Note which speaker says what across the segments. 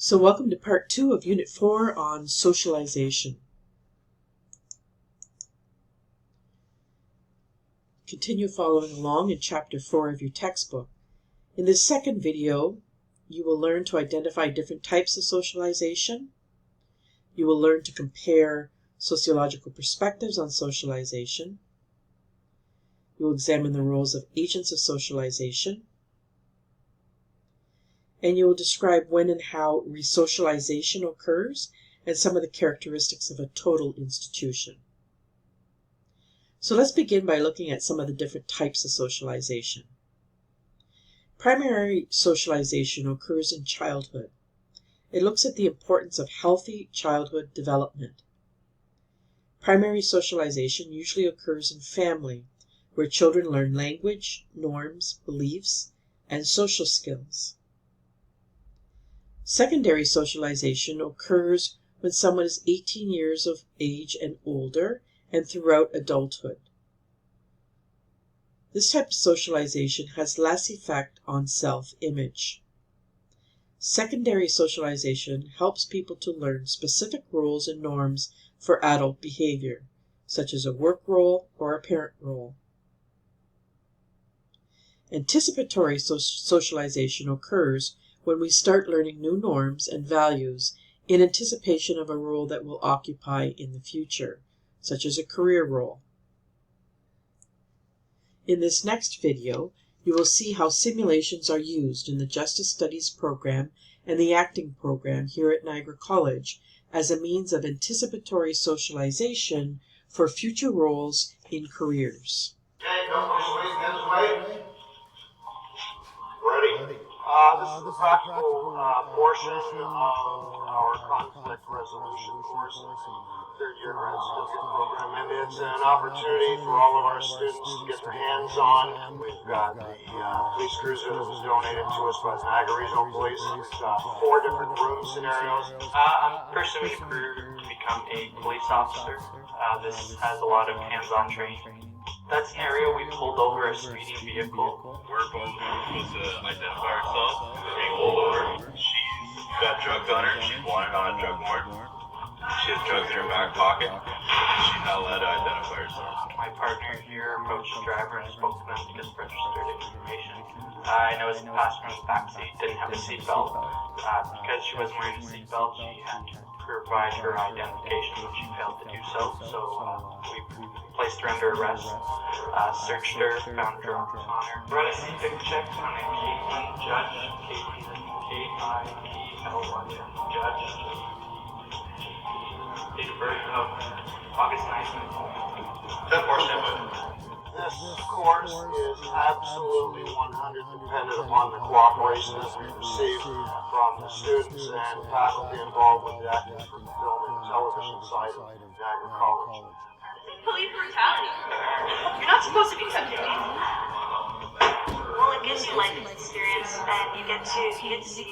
Speaker 1: So welcome to part 2 of Unit 4 on socialization. Continue following along in Chapter 4 of your textbook. In this second video, you will learn to identify different types of socialization. You will learn to compare sociological perspectives on socialization. You will examine the roles of agents of socialization. And you will describe when and how resocialization occurs and some of the characteristics of a total institution. So let's begin by looking at some of the different types of socialization. Primary socialization occurs in childhood. It looks at the importance of healthy childhood development. Primary socialization usually occurs in family, where children learn language, norms, beliefs, and social skills. Secondary socialization occurs when someone is 18 years of age and older and throughout adulthood. This type of socialization has less effect on self-image. Secondary socialization helps people to learn specific roles and norms for adult behavior, such as a work role or a parent role. Anticipatory socialization occurs when we start learning new norms and values in anticipation of a role that we'll occupy in the future, such as a career role. In this next video, you will see how simulations are used in the Justice Studies program and the acting program here at Niagara College as a means of anticipatory socialization for future roles in careers.
Speaker 2: Ready? This is the practical portion of our conflict resolution course in the third year grad certificate program, and it's an opportunity for all of our students to get their hands on. We've got the police cruiser that was donated to us by the Niagara Regional Police. We've got 4 different room scenarios.
Speaker 3: I'm pursuing a career to become a police officer. This has a lot of hands-on training. That scenario, we pulled over a speeding vehicle.
Speaker 4: We're both supposed to identify ourselves. Being pulled over. She's got drugs on her. She's wanted on a drug warrant. She has drugs in her back pocket. She's not allowed to identify herself.
Speaker 3: My partner here approached the driver and spoke to them to get registered information. I noticed the passenger in the backseat didn't have a seatbelt. Because she wasn't wearing a seatbelt, she had to provide her identification when she failed to do so. So we placed her under arrest, searched her, found drugs on her. Run a CPIC check on a Caitlin Judge, Caitlin K-I-P-L-Y-N, Judge. Date of birth of August 9th. 10-4-7.
Speaker 2: This course is absolutely 100% dependent upon the cooperation that we receive from the students and faculty involved with the Acting for Film and Television side of Niagara College.
Speaker 5: Police brutality. You're not supposed to be touching me. Well, it gives you life experience, and you get to see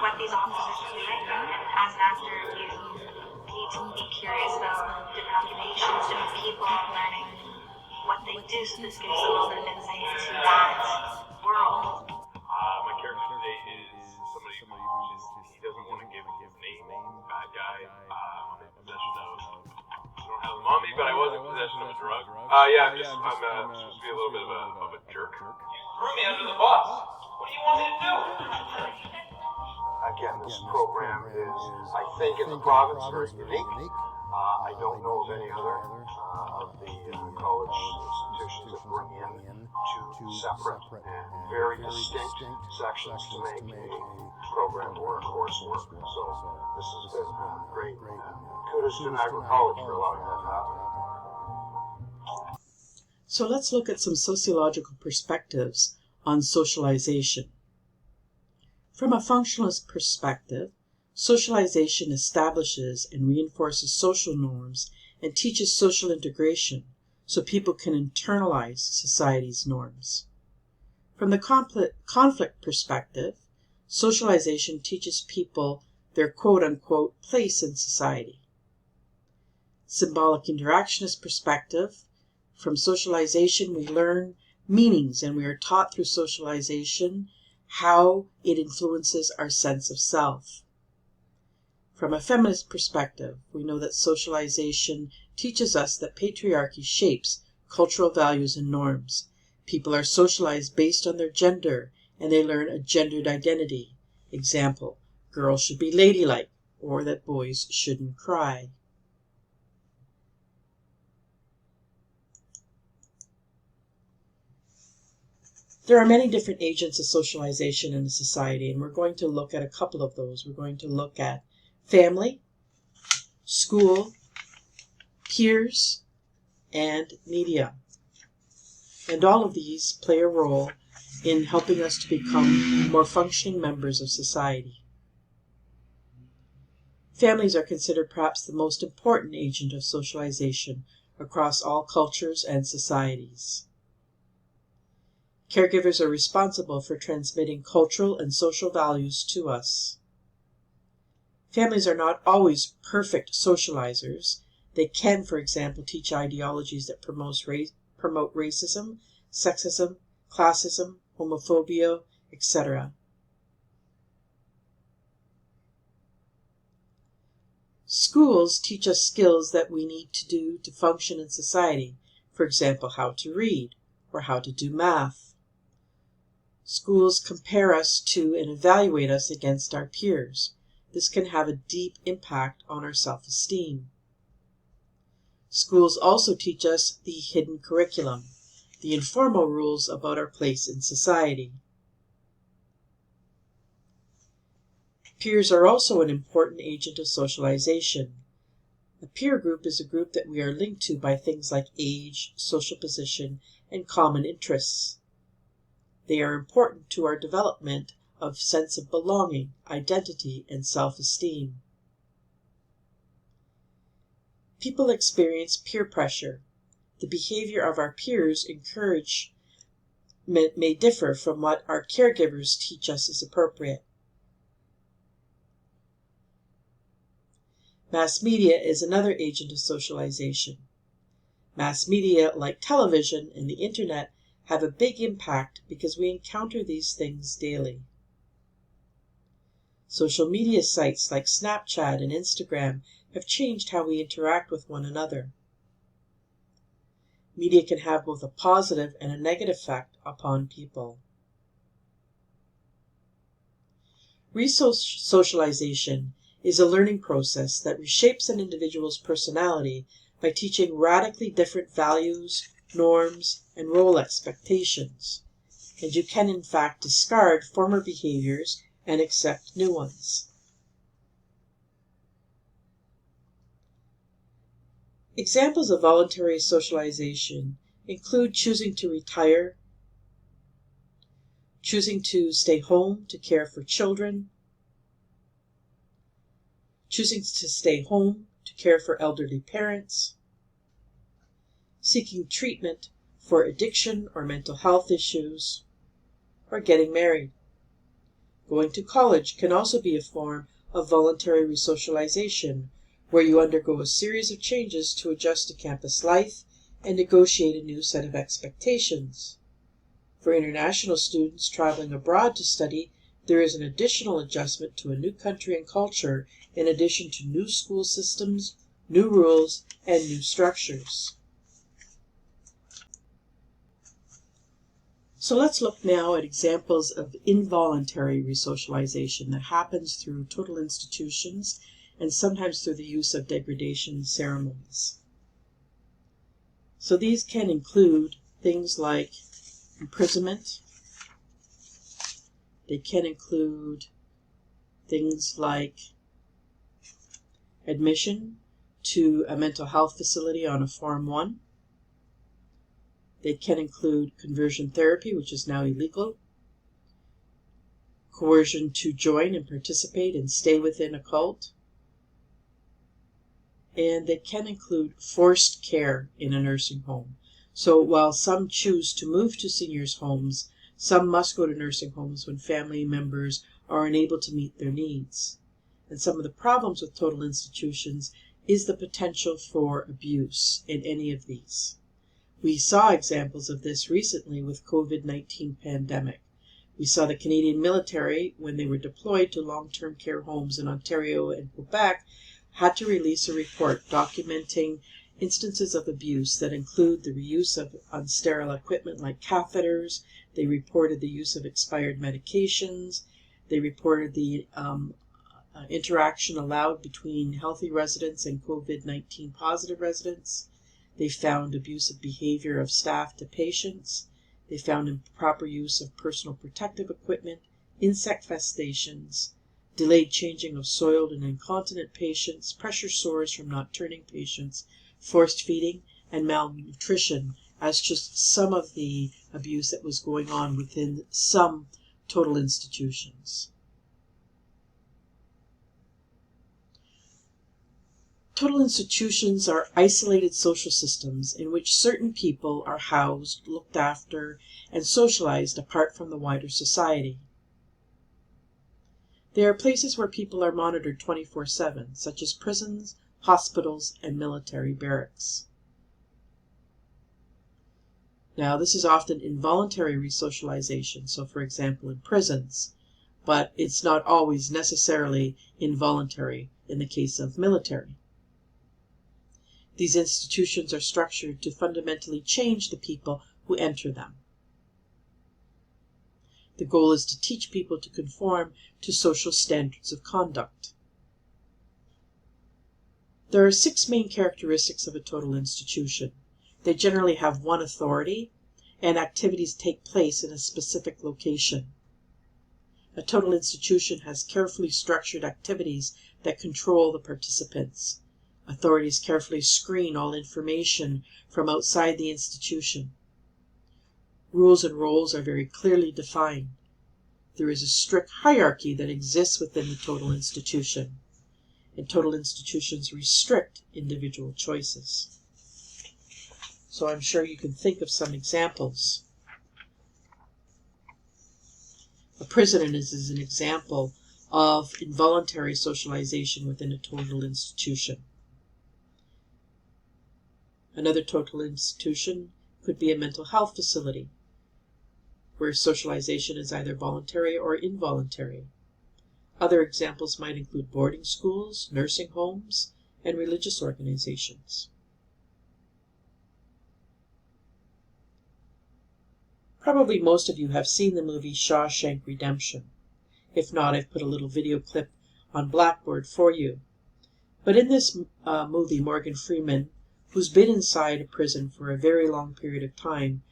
Speaker 5: what these officers are doing. And as an actor, you need to be curious about different occupations, different people, learning what they do. So this gives a little bit of insight into that world.
Speaker 4: My character today is somebody who he doesn't want to give his name. Bad guy. Possession of. I don't have them on me, but I was in possession of a drug. I'm supposed to be a little bit of a jerk. You threw me under the bus. What do you want me to do?
Speaker 2: Again, this program is, I think, in the province, very unique. I don't know of any other of the college institutions that bring in 2 separate and very distinct sections to make a program or a course work. So this has been great. Kudos to Niagara College for allowing that to happen.
Speaker 1: So let's look at some sociological perspectives on socialization. From a functionalist perspective, socialization establishes and reinforces social norms and teaches social integration so people can internalize society's norms. From the conflict perspective, socialization teaches people their quote-unquote place in society. Symbolic interactionist perspective, from socialization we learn meanings and we are taught through socialization how it influences our sense of self. From a feminist perspective, we know that socialization teaches us that patriarchy shapes cultural values and norms. People are socialized based on their gender, and they learn a gendered identity. Example, girls should be ladylike, or that boys shouldn't cry. There are many different agents of socialization in a society, and we're going to look at a couple of those. We're going to look at family, school, peers, and media. And all of these play a role in helping us to become more functioning members of society. Families are considered perhaps the most important agent of socialization across all cultures and societies. Caregivers are responsible for transmitting cultural and social values to us. Families are not always perfect socializers. They can, for example, teach ideologies that promote racism, sexism, classism, homophobia, etc. Schools teach us skills that we need to do to function in society, for example, how to read or how to do math. Schools compare us to and evaluate us against our peers. This can have a deep impact on our self-esteem. Schools also teach us the hidden curriculum, the informal rules about our place in society. Peers are also an important agent of socialization. A peer group is a group that we are linked to by things like age, social position, and common interests. They are important to our development of sense of belonging, identity, and self-esteem. People experience peer pressure. The behavior of our peers' encouragement may differ from what our caregivers teach us is appropriate. Mass media is another agent of socialization. Mass media, like television and the internet, have a big impact because we encounter these things daily. Social media sites like Snapchat and Instagram have changed how we interact with one another. Media can have both a positive and a negative effect upon people. Resocialization is a learning process that reshapes an individual's personality by teaching radically different values, norms, and role expectations. And you can in fact discard former behaviors and accept new ones. Examples of voluntary socialization include choosing to retire, choosing to stay home to care for children, choosing to stay home to care for elderly parents, seeking treatment for addiction or mental health issues, or getting married. Going to college can also be a form of voluntary resocialization, where you undergo a series of changes to adjust to campus life and negotiate a new set of expectations. For international students traveling abroad to study, there is an additional adjustment to a new country and culture, in addition to new school systems, new rules, and new structures. So let's look now at examples of involuntary resocialization that happens through total institutions and sometimes through the use of degradation ceremonies. So these can include things like imprisonment. They can include things like admission to a mental health facility on a Form 1. They can include conversion therapy, which is now illegal, coercion to join and participate and stay within a cult, and they can include forced care in a nursing home. So while some choose to move to seniors' homes, some must go to nursing homes when family members are unable to meet their needs. And some of the problems with total institutions is the potential for abuse in any of these. We saw examples of this recently with COVID-19 pandemic. We saw the Canadian military, when they were deployed to long-term care homes in Ontario and Quebec, had to release a report documenting instances of abuse that include the reuse of unsterile equipment like catheters. They reported the use of expired medications. They reported the interaction allowed between healthy residents and COVID-19 positive residents. They found abusive behavior of staff to patients. They found improper use of personal protective equipment, insect infestations, delayed changing of soiled and incontinent patients, pressure sores from not turning patients, forced feeding, and malnutrition as just some of the abuse that was going on within some total institutions. Total institutions are isolated social systems in which certain people are housed, looked after, and socialized apart from the wider society. They are places where people are monitored 24/7, such as prisons, hospitals, and military barracks. Now, this is often involuntary resocialization, so for example in prisons, but it's not always necessarily involuntary in the case of military. These institutions are structured to fundamentally change the people who enter them. The goal is to teach people to conform to social standards of conduct. There are 6 main characteristics of a total institution. They generally have one authority, and activities take place in a specific location. A total institution has carefully structured activities that control the participants. Authorities carefully screen all information from outside the institution. Rules and roles are very clearly defined. There is a strict hierarchy that exists within the total institution, and total institutions restrict individual choices. So I'm sure you can think of some examples. A prison is an example of involuntary socialization within a total institution. Another total institution could be a mental health facility, where socialization is either voluntary or involuntary. Other examples might include boarding schools, nursing homes, and religious organizations. Probably most of you have seen the movie Shawshank Redemption. If not, I've put a little video clip on Blackboard for you. But in this movie, Morgan Freeman, who's been inside a prison for a very long period of time,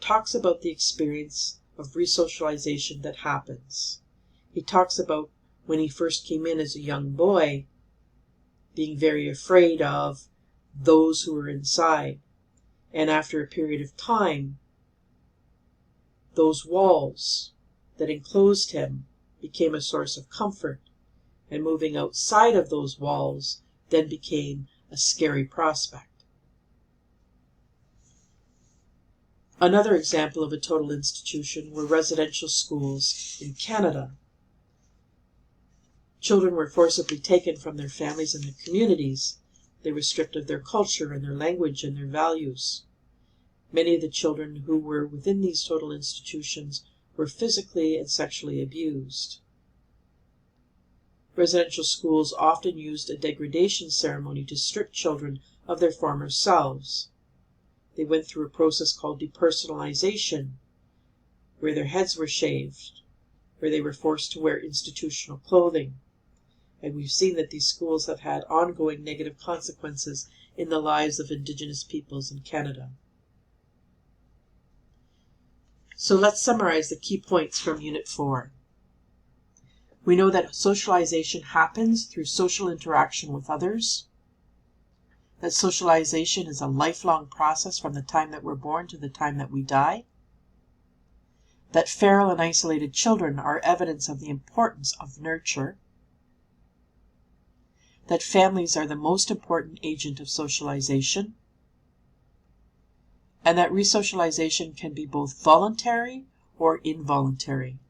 Speaker 1: talks about the experience of resocialization that happens. He talks about when he first came in as a young boy, being very afraid of those who were inside. And after a period of time, those walls that enclosed him became a source of comfort, and moving outside of those walls then became a scary prospect. Another example of a total institution were residential schools in Canada. Children were forcibly taken from their families and their communities. They were stripped of their culture and their language and their values. Many of the children who were within these total institutions were physically and sexually abused. Residential schools often used a degradation ceremony to strip children of their former selves. They went through a process called depersonalization, where their heads were shaved, where they were forced to wear institutional clothing. And we've seen that these schools have had ongoing negative consequences in the lives of Indigenous peoples in Canada. So let's summarize the key points from Unit 4. We know that socialization happens through social interaction with others, that socialization is a lifelong process from the time that we're born to the time that we die, that feral and isolated children are evidence of the importance of nurture, that families are the most important agent of socialization, and that resocialization can be both voluntary or involuntary.